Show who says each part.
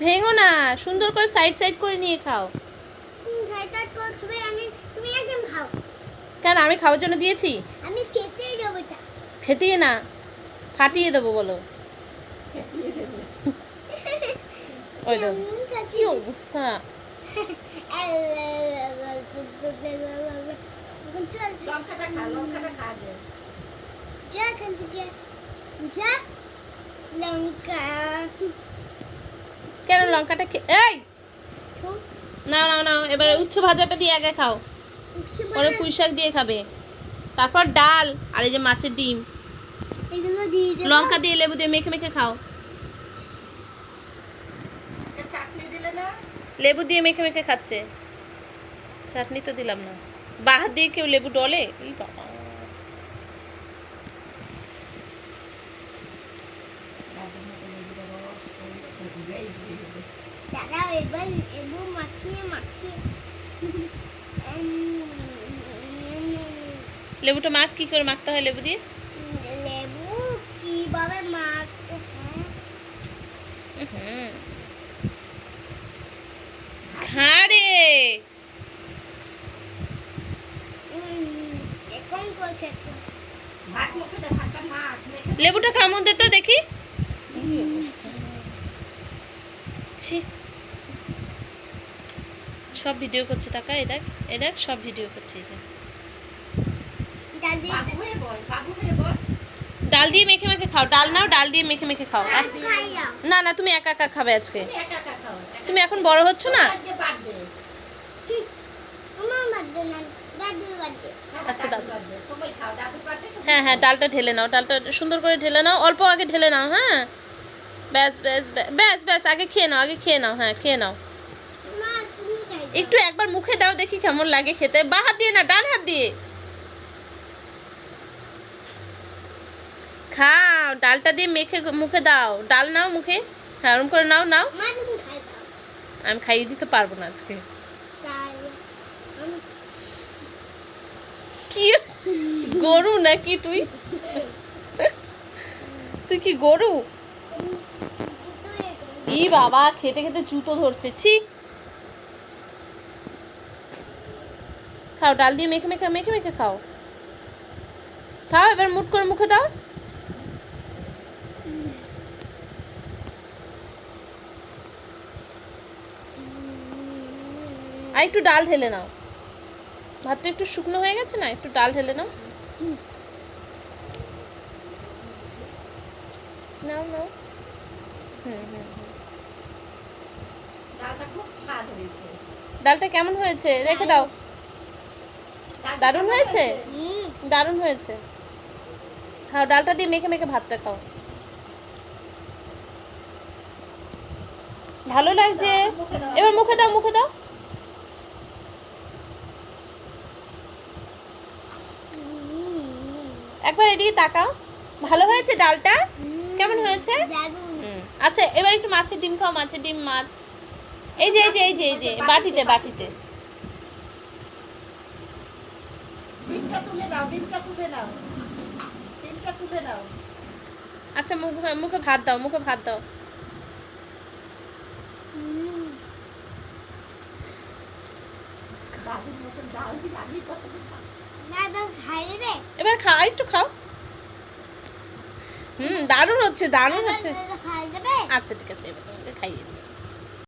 Speaker 1: ভেঙো না, সুন্দর করে সাইড সাইড করে নিয়ে খাও।
Speaker 2: সাইড সাইড করে খাবে, তুমি একদম খাও।
Speaker 1: কেন, আমি খাওয়ার জন্য দিয়েছি?
Speaker 2: আমি ফেটিয়ে দেবো এটা।
Speaker 1: ফেটিয়ে না, ফাটিয়ে দেবো বলো। ওই দাও, কি অবস্থা।
Speaker 2: লঙ্কাটা খা দে। যা এখান থেকে যা। লঙ্কা
Speaker 1: কেন লঙ্কাটা এই নাও নাও নাও, এবার উচ্ছে ভাজাটা দিয়ে আগে খাও, পরে পুঁই শাক দিয়ে খাবে, তারপর ডাল আর এই যে মাছের ডিম।
Speaker 2: এগুলো দিয়ে দেবো।
Speaker 1: লঙ্কা দিয়ে লেবু দিয়ে মেখে মেখে খাও।
Speaker 2: চাটনি দিলে না?
Speaker 1: লেবু দিয়ে মেখে মেখে খাচ্ছে। চাটনি তো দিলাম না। বাহার দিয়ে কেউ লেবু ডলে? এই বাবা,
Speaker 2: দাঁড়াও, এবার লেবু মাখিয়ে মাখিয়ে
Speaker 1: লেবুটা মাখ, কি করে মাখতে হয় লেবু দিয়ে?
Speaker 2: লেবু কিভাবে মাখতে হয়?
Speaker 1: খা রে।
Speaker 2: এখন কই খেতে? ভাত মুখে দে, ভাতটা মাখ।
Speaker 1: লেবুটা কামড় দে তো দেখি। ছি, সব ভিডিও করছে, টাকা এটা এটা সব ভিডিও করছে। এই যে ডাল দিয়ে মেখে মেখে খাও, ডাল নাও, ডাল দিয়ে মেখে মেখে খাও। না না, তুমি একা একা খাবে আজকে, তুমি এখন বড় হচ্ছ না। আজকে দাদু, হ্যাঁ হ্যাঁ, ডালটা ঢেলে নাও, ডালটা সুন্দর করে ঢেলে নাও, অল্প আগে ঢেলে নাও। হ্যাঁ, ব্যাস ব্যাস ব্যাস ব্যাস, আগে খেয়ে নাও, আগে খেয়ে নাও। হ্যাঁ, খেয়ে নাও। একটু একবার মুখে দাও দেখি কেমন লাগে খেতে। বা হাত দিয়ে না, ডান হাত দিয়ে খাও। ডালটা দিয়ে মেখে মুখে দাও, ডাল নাও মুখে। হ্যাঁ, ওরকম করে নাও নাও। আমি খাইয়ে দিতে পারবো না আজকে। কি গরু নাকি তুই? তুই কি গরু? ই বাবা, খেতে খেতে জুতো ধরছে। ছি, খাও, ডাল দিয়ে মেখে মেখে মেখে মেখে খাও। খাও, এবার মুট করে মুখে দাও। আর একটু ডাল ঢেলে নাও, ভাতটা একটু শুকনো হয়ে গেছে না, একটু ডাল ঢেলে নাও। নাও নাও। ডালটা কেমন হয়েছে? রেখে দাও। দারুণ হয়েছে, দারুণ হয়েছে। খাও, ডালটা দিয়ে মেখে মেখে ভাতটা খাও। ভালো লাগছে। এবার মুখে দাও, মুখে দাও। একবার এদিকে তাকাও। ভালো হয়েছে ডালটা? কেমন হয়েছে? আচ্ছা, এবার একটু মাছের ডিম খাও, মাছের ডিম, মাছ। এই যে এই যে এই যে এই যে বাটিতে বাটিতে।
Speaker 2: ডিমটা তুলে দাও, ডিমটা তুলে নাও, ডিমটা তুলে নাও।
Speaker 1: আচ্ছা, মুখে মুখে ভাত দাও, মুখে ভাত দাও। এবার খাও, একটু খাও। দারুণ হচ্ছে, দারুণ হচ্ছে। আচ্ছা ঠিক আছে, এবার তোমাকে খাইয়ে দিই।